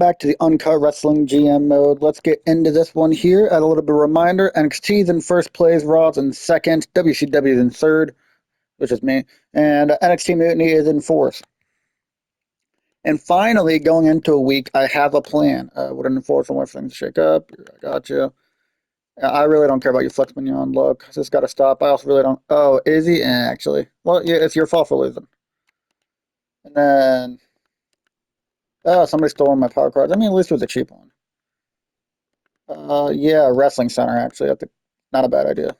Back to the Uncut Wrestling GM mode. Let's get into this one here. Add a little bit of reminder. NXT's in first place, Raw's in second, WCW's in third, which is me, and NXT Mutiny is in fourth. And finally, going into a week, I have a plan. Would enforce more things shake up. I got you. I really don't care about your Flex Mignon look. This got to stop. I also really don't. Oh, is he? Actually. Well, yeah, it's your fault for losing. And then, oh, somebody stole my power cards. I mean, at least it was a cheap one. Yeah, Wrestling Center, actually. Not a bad idea.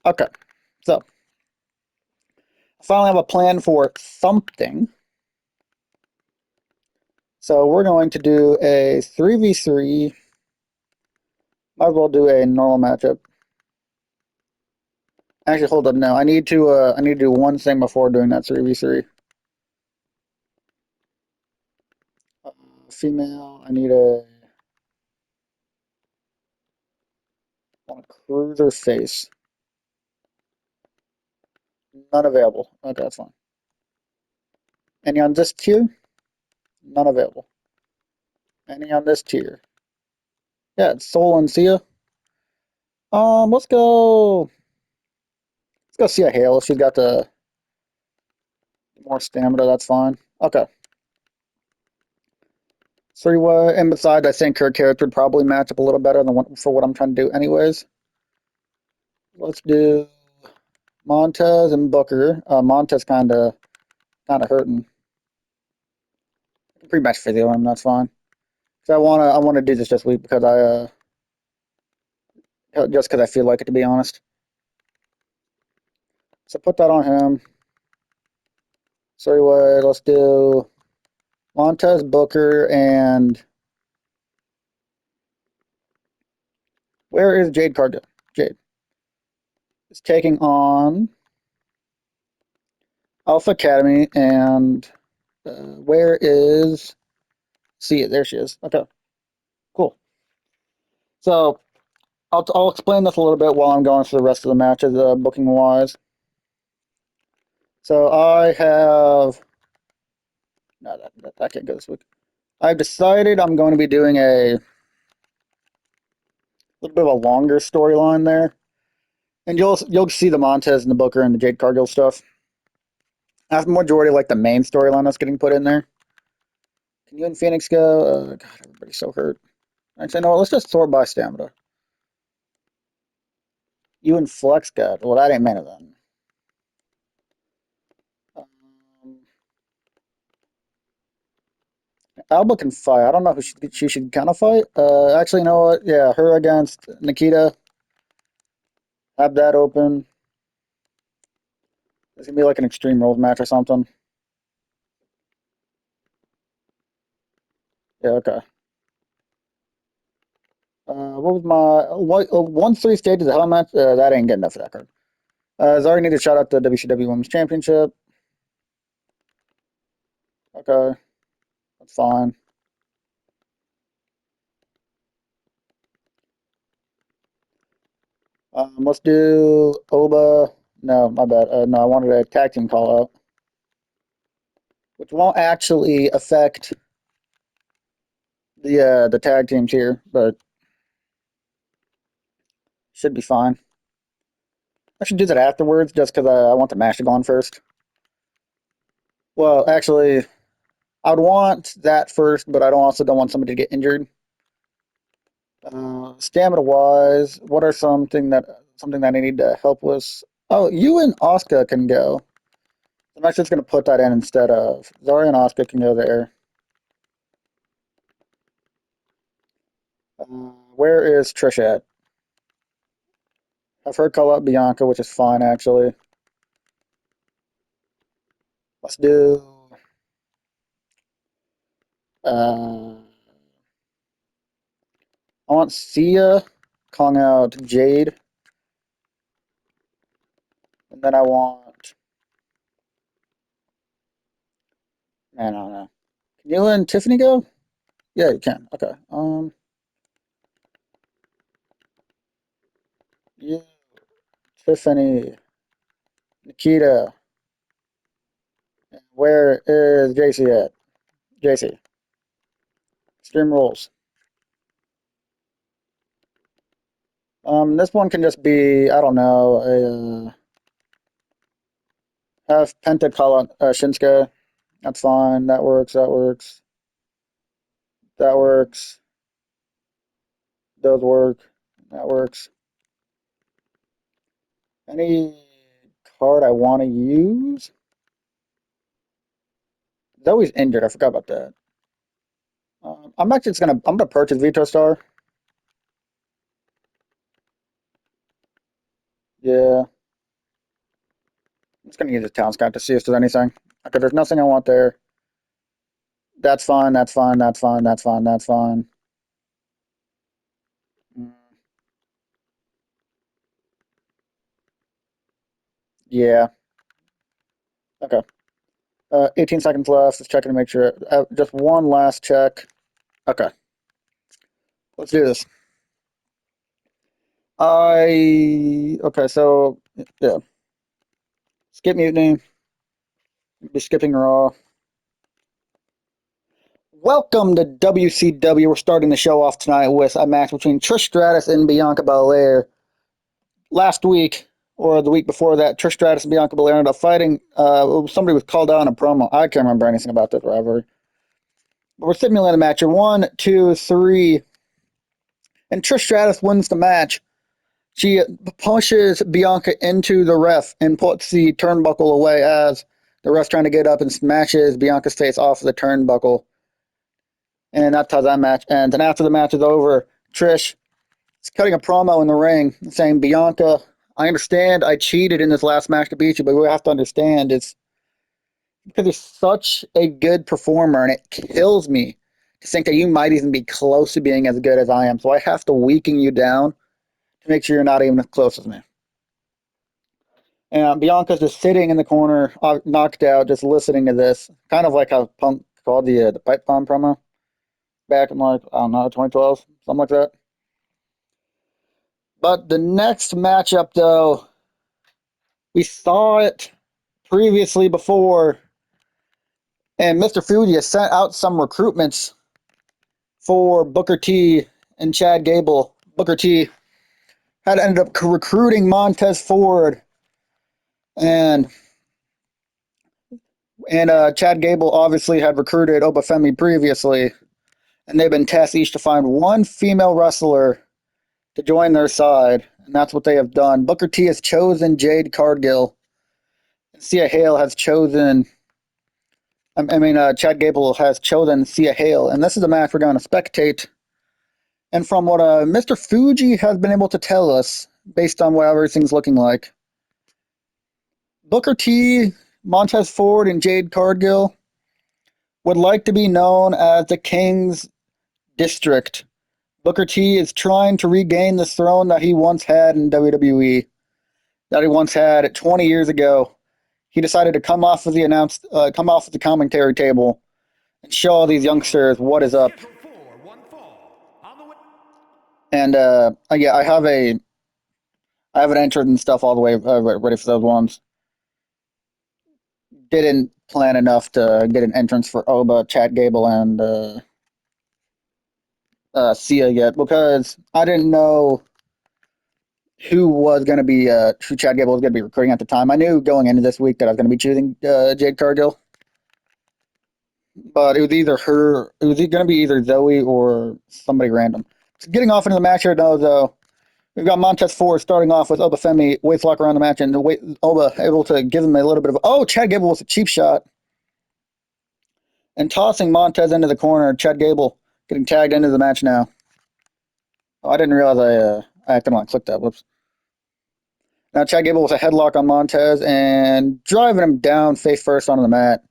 Okay, so I finally have a plan for something. So we're going to do a 3v3. Might as well do a normal matchup. Actually, hold up. No, I need to do one thing before doing that 3v3. Female. I need want a cruiser face. None available. Okay, that's fine. Any on this tier? None available. Any on this tier? Yeah, it's Soul and Sia. Let's go. Let's go see a Halo. She's got the more stamina. That's fine. Okay. So and besides, I think her character would probably match up a little better than for what I'm trying to do, anyways. Let's do Montez and Booker. Montez kind of hurting. Pretty much physio him. That's fine. So I wanna do this week because just because I feel like it, to be honest. So put that on him. So let's do Montez, Booker, and where is Jade Cargill? Jade is taking on Alpha Academy, and where is see it? There she is. Okay, cool. So I'll explain this a little bit while I'm going through the rest of the matches, booking wise. So I have no, that can't go this week. I've decided I'm going to be doing a little bit of a longer storyline there, and you'll see the Montez and the Booker and the Jade Cargill stuff. That's the majority of like the main storyline that's getting put in there. Can you and Phoenix go? God, everybody's so hurt. Actually, no, let's just sort by stamina. You and Flex got, well, that ain't main event. Um, Alba can fight. I don't know who she should kind of fight. Actually, you know what? Yeah, her against Nikita. Have that open. It's gonna be like an Extreme Rules match or something. Yeah, okay. What was my what? 1-3 stages of hell match? That ain't good enough for that card. Zari need to shout out the WCW Women's Championship. Okay, that's fine. Let's do Oba. No, my bad. No, I wanted a tag team call out, which won't actually affect the tag teams here, but should be fine. I should do that afterwards, just because I want the match to go on first. Well, actually, I would want that first, but I don't want somebody to get injured. Stamina wise, what are something that I need to help with? Oh, you and Oscar can go. I'm actually just gonna put that in instead of Zari and Oscar can go there. Where is Trish at? I've heard call out Bianca, which is fine actually. Let's do uh I want Sia calling out Jade, and then I want man, I don't know. Can you and Tiffany go? Yeah, you can. Okay. You, Tiffany, Nikita. Where is JC at? JC. Extreme Rules. This one can just be, I don't know, have Penta call out Shinsuke. That's fine. That works. That works. That works. Those work. That works. Any card I want to use? Zoe's injured. I forgot about that. I'm actually just I'm gonna purchase Veto Star. Yeah, I'm just gonna use the Talent Scout to see if there's anything. Okay, there's nothing I want there. That's fine. That's fine. That's fine. That's fine. That's fine. Mm, yeah. Okay. 18 seconds left. Just checking to make sure. Just one last check. Okay. Let's do this. Okay. So yeah. Skip Mutiny. Be skipping Raw. Welcome to WCW. We're starting the show off tonight with a match between Trish Stratus and Bianca Belair. Last week, or the week before that, Trish Stratus and Bianca Belair ended up fighting. Somebody was called out in a promo. I can't remember anything about this rivalry. But we're simulating the match. One, two, three. And Trish Stratus wins the match. She pushes Bianca into the ref and puts the turnbuckle away as the ref's trying to get up and smashes Bianca's face off of the turnbuckle. And that's how that match ends. And after the match is over, Trish is cutting a promo in the ring saying, Bianca, I understand I cheated in this last match to beat you, but we have to understand it's because you're such a good performer, and it kills me to think that you might even be close to being as good as I am. So I have to weaken you down to make sure you're not even as close as me. And Bianca's just sitting in the corner, knocked out, just listening to this, kind of like how Punk called the pipe bomb promo back in like I don't know 2012, something like that. But the next matchup, though, we saw it previously before, and Mr. Fuji has sent out some recruitments for Booker T and Chad Gable. Booker T had ended up recruiting Montez Ford, and Chad Gable obviously had recruited Obafemi previously, and they've been tasked each to find one female wrestler to join their side, and that's what they have done. Booker T has chosen Jade Cargill, and Sia Hale has chosen. Chad Gable has chosen Sia Hale, and this is a match we're going to spectate. And from what Mr. Fuji has been able to tell us, based on what everything's looking like, Booker T, Montez Ford, and Jade Cargill would like to be known as the King's District. Booker T is trying to regain the throne that he once had in WWE, that he once had 20 years ago. He decided to come off of the commentary table and show all these youngsters what is up. And yeah, I have an entrance and stuff all the way ready for those ones. Didn't plan enough to get an entrance for Oba, Chad Gable, and Sia yet because I didn't know who Chad Gable was going to be recruiting at the time. I knew going into this week that I was going to be choosing Jade Cargill, but it was either her. It was going to be either Zoe or somebody random. So getting off into the match here now, though, we've got Montez Ford starting off with Obafemi waist lock around the match, and Oba able to give him a little bit of Chad Gable was a cheap shot and tossing Montez into the corner. Chad Gable getting tagged into the match now. Oh, I didn't realize I accidentally clicked that. Whoops. Now Chad Gable with a headlock on Montez and driving him down face first onto the mat.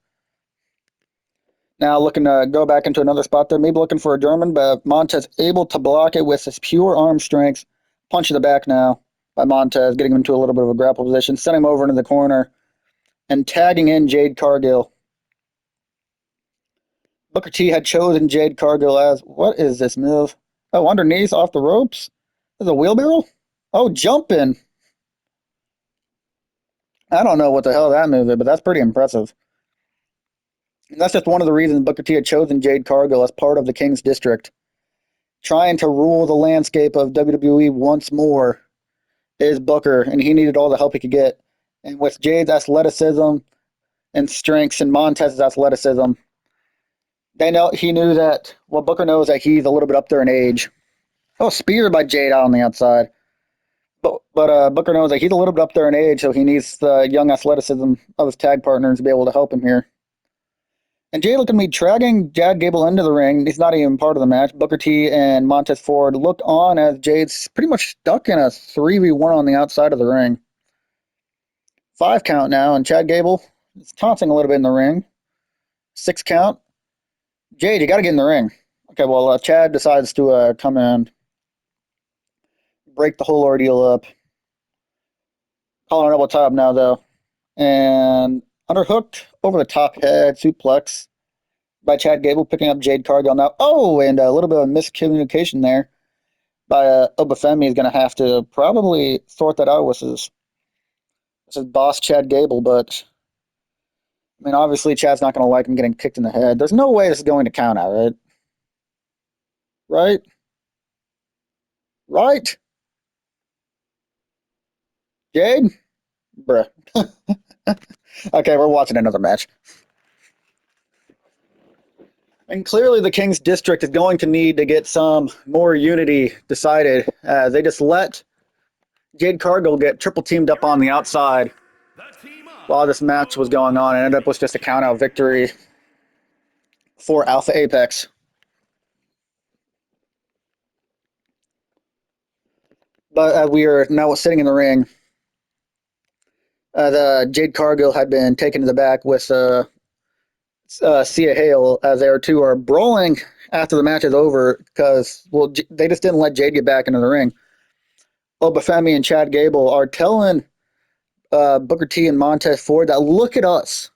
Now looking to go back into another spot there, maybe looking for a German, but Montez able to block it with his pure arm strength. Punch to the back now by Montez, getting him into a little bit of a grapple position, sending him over into the corner, and tagging in Jade Cargill. Booker T had chosen Jade Cargill as, what is this move? Oh, underneath off the ropes? This is a wheelbarrow? Oh, jumping. I don't know what the hell that move is, but that's pretty impressive. And that's just one of the reasons Booker T had chosen Jade Cargill as part of the King's District. Trying to rule the landscape of WWE once more is Booker, and he needed all the help he could get. And with Jade's athleticism and strengths and Montez's athleticism, he knew that Booker knows that he's a little bit up there in age. Oh, spear by Jade out on the outside. But Booker knows that he's a little bit up there in age, so he needs the young athleticism of his tag partners to be able to help him here. And Jay looked at me dragging Chad Gable into the ring. He's not even part of the match. Booker T and Montez Ford looked on as Jade's pretty much stuck in a 3v1 on the outside of the ring. 5 count now, and Chad Gable is taunting a little bit in the ring. 6 count. Jade, you got to get in the ring. Okay, well, Chad decides to come in, break the whole ordeal up. Calling a double top now, though. And underhooked over the top head, suplex by Chad Gable, picking up Jade Cargill now. Oh, and a little bit of miscommunication there by Obafemi is going to have to probably sort that out with his boss, Chad Gable. But, I mean, obviously, Chad's not going to like him getting kicked in the head. There's no way this is going to count out, right? Right? Right? Jade? Bruh. Okay, we're watching another match. And clearly, the King's District is going to need to get some more unity decided. They just let Jade Cargill get triple teamed up on the outside while this match was going on, and ended up with just a count out victory for Alpha Apex. But we are now sitting in the ring. The Jade Cargill had been taken to the back with Sia Hale, as they two are brawling after the match is over because they just didn't let Jade get back into the ring. Obafemi and Chad Gable are telling Booker T and Montez Ford that look at us.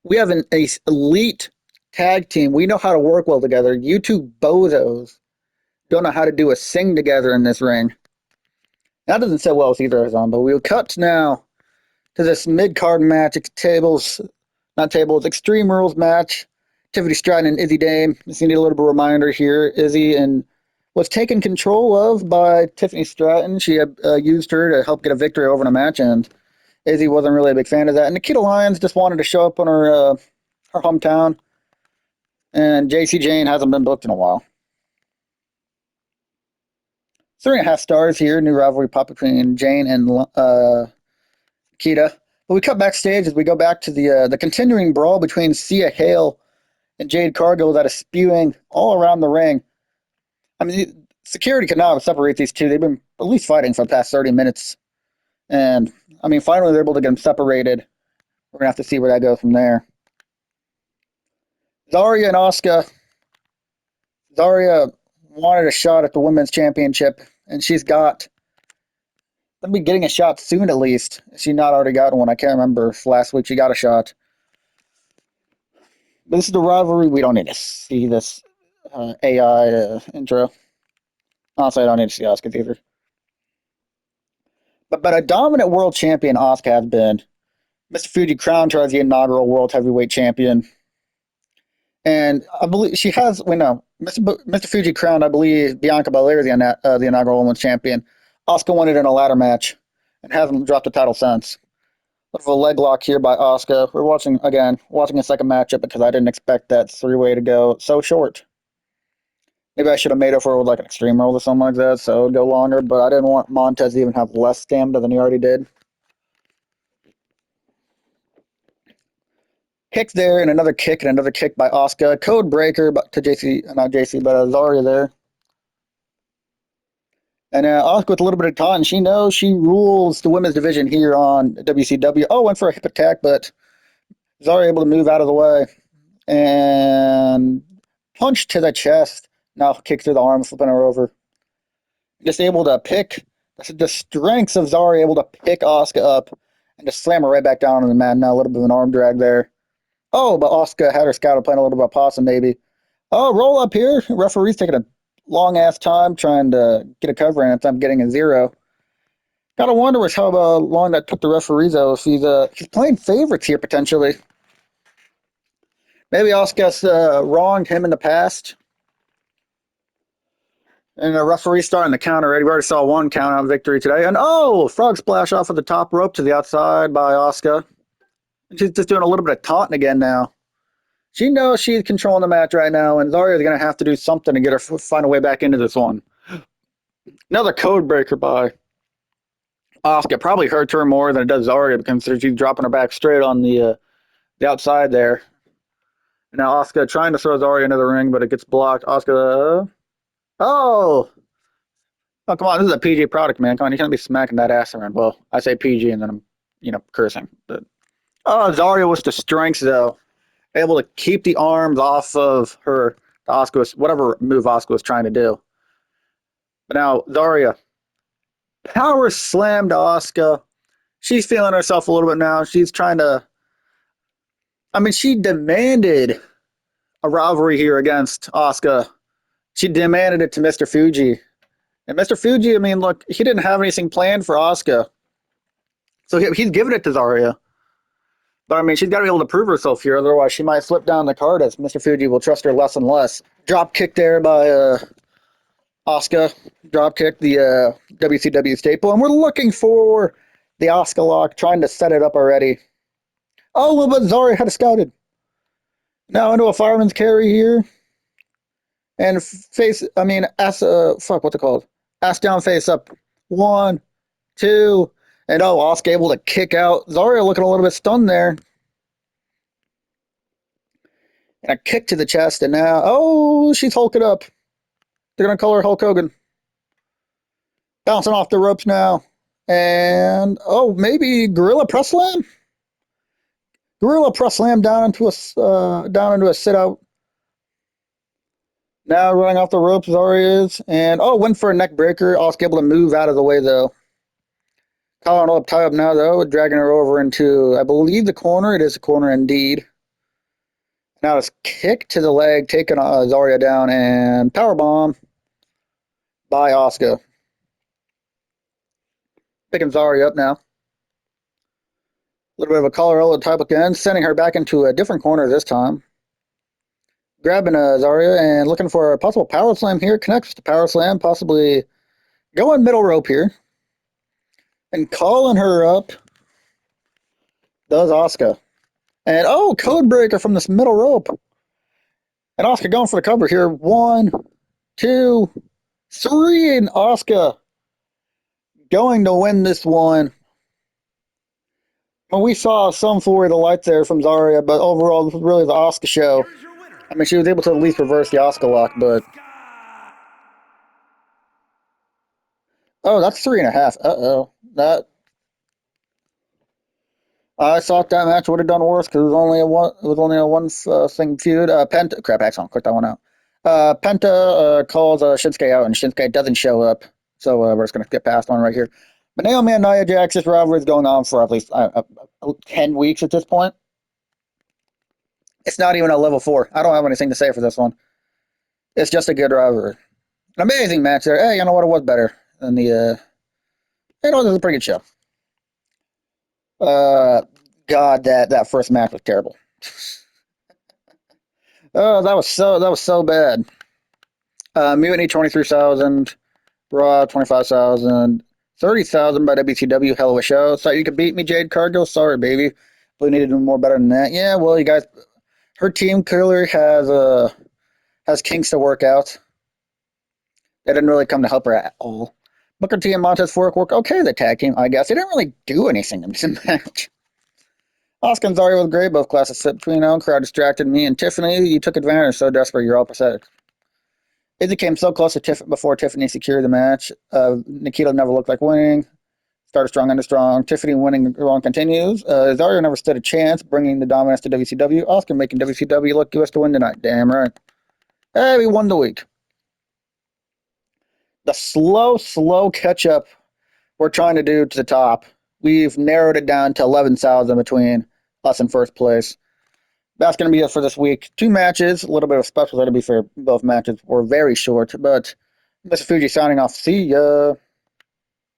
We have an elite tag team. We know how to work well together. You two bozos don't know how to do a sing together in this ring. That doesn't sit well with either of them, but we'll cut now to this mid-card match. Extreme Rules match. Tiffany Stratton and Izzy Dame. Just need a little bit of a reminder here. Izzy was taken control of by Tiffany Stratton. She had used her to help get a victory over in a match, and Izzy wasn't really a big fan of that. And Nikita Lyons just wanted to show up on her hometown, and JC Jane hasn't been booked in a while. 3.5 stars here. New rivalry pop between Jane and Nikita. But we cut backstage as we go back to the continuing brawl between Sia Hale and Jade Cargill that is spewing all around the ring. I mean, security could now separate these two. They've been at least fighting for the past 30 minutes. And, I mean, finally they're able to get them separated. We're going to have to see where that goes from there. Zarya and Asuka. Zarya wanted a shot at the women's championship, and she's got. They'll be getting a shot soon, at least. She not already got one. I can't remember if last week she got a shot. But this is the rivalry. We don't need to see this AI intro. Honestly, I don't need to see Asuka either. But a dominant world champion Asuka has been. Mr. Fuji crowned her as the inaugural world heavyweight champion. And I believe she has, Mr. Fuji crowned, I believe, Bianca Belair the inaugural women's champion. Asuka won it in a ladder match and hasn't dropped the title since. Of a leg lock here by Asuka. We're watching a second matchup because I didn't expect that 3-way to go so short. Maybe I should have made it for like an extreme roll or something like that, so it would go longer, but I didn't want Montez to even have less stamina than he already did. Kick there, and another kick by Asuka. Code breaker to JC, not JC, but Zarya there. And Asuka with a little bit of time. She knows she rules the women's division here on WCW. Oh, went for a hip attack, but Zarya able to move out of the way. And punch to the chest. Now kick through the arm, flipping her over. Just able to pick the strengths of Zarya, able to pick Asuka up and just slam her right back down on the mat. Now a little bit of an arm drag there. Oh, but Asuka had her scouter playing a little bit of possum, maybe. Oh, roll up here. Referee's taking a long ass time trying to get a cover in. I'm getting a 0. Gotta wonder how long that took the referees, though. If he's playing favorites here potentially. Maybe Asuka's wronged him in the past. And the referee starting the count already. We already saw one count out victory today. And oh, frog splash off of the top rope to the outside by Asuka. She's just doing a little bit of taunting again now. She knows she's controlling the match right now, and Zarya's going to have to do something to get her find a way back into this one. Another code breaker by Asuka. Probably hurts her more than it does Zarya because she's dropping her back straight on the outside there. Now Asuka trying to throw Zarya into the ring, but it gets blocked. Asuka. Oh! Oh, come on. This is a PG product, man. Come on. You can't be smacking that ass around. Well, I say PG and then I'm, cursing. But, oh, Zarya was the strength, though. Able to keep the arms off of her, Asuka, whatever move Asuka was trying to do. But now, Zarya. Power slam to Asuka. She's feeling herself a little bit now. She's trying to. I mean, she demanded a rivalry here against Asuka. She demanded it to Mr. Fuji. And Mr. Fuji, I mean, look, he didn't have anything planned for Asuka. So he's giving it to Zarya. But I mean, she's got to be able to prove herself here. Otherwise, she might slip down the card as Mr. Fuji will trust her less and less. Drop kick there by Asuka. Drop kick, the WCW staple. And we're looking for the Asuka lock, trying to set it up already. Oh, but Zarya had it scouted. Now into a fireman's carry here. And face, I mean, ass, what's it called? Ass down, face up. 1, 2, and oh, Asuka able to kick out. Zarya looking a little bit stunned there. And a kick to the chest, and now, oh, she's hulking up. They're going to call her Hulk Hogan. Bouncing off the ropes now. And, oh, maybe Gorilla Press Slam? Gorilla Press Slam down into a sit-out. Now running off the ropes, Zarya is. And, oh, went for a neck breaker. Asuka able to move out of the way, though. Collar up, tie up now, though, dragging her over into, I believe, the corner. It is a corner indeed. Now it's kick to the leg, taking Zarya down, and powerbomb by Asuka. Picking Zarya up now. A little bit of a collar roll type again, sending her back into a different corner this time. Grabbing Zarya and looking for a possible power slam here. Connects to power slam, possibly going middle rope here. And calling her up does Asuka. And oh, code breaker from this middle rope. And Asuka going for the cover here. 1, 2, 3, and Asuka going to win this one. Well, we saw some for the light there from Zarya, but overall, this was really the Asuka show. I mean, she was able to at least reverse the Asuka lock, but. Oh, that's 3.5. Uh-oh. I thought that match would have done worse because it was only a one thing feud. Penta, crap, excellent, click that one out. Penta calls Shinsuke out, and Shinsuke doesn't show up, so we're just gonna get past one right here. But Naomi and Nia Jax, this rivalry is going on for at least 10 weeks at this point. It's not even a level 4. I don't have anything to say for this one. It's just a good rivalry. An amazing match there. Hey, you know what? It was better than the. It was a pretty good show. God, that first match was terrible. Oh, that was so bad. Mutiny 23,000, Raw 25,000, 30,000 by WCW. Hell of a show. Thought you could beat me, Jade Cargill. Sorry, baby. We need to do more better than that. Yeah, well, you guys, her team clearly has kinks to work out. They didn't really come to help her at all. Booker T and Montez Ford work okay. The tag team, I guess. They didn't really do anything in this match. Asuka and Zarya was great. Both classes sit between them. Crowd distracted me and Tiffany. You took advantage. So desperate. You're all pathetic. Izzy came so close to before Tiffany secured the match. Nikita never looked like winning. Started strong, ended strong. Tiffany winning run continues. Zarya never stood a chance, bringing the dominance to WCW. Asuka making WCW look US to win tonight. Damn right. Hey, we won the week. The slow catch up we're trying to do to the top. We've narrowed it down to 11,000 between us and first place. That's going to be it for this week. 2 matches, a little bit of special. That'll be for both matches. We're very short, but Mr. Fuji signing off. See ya.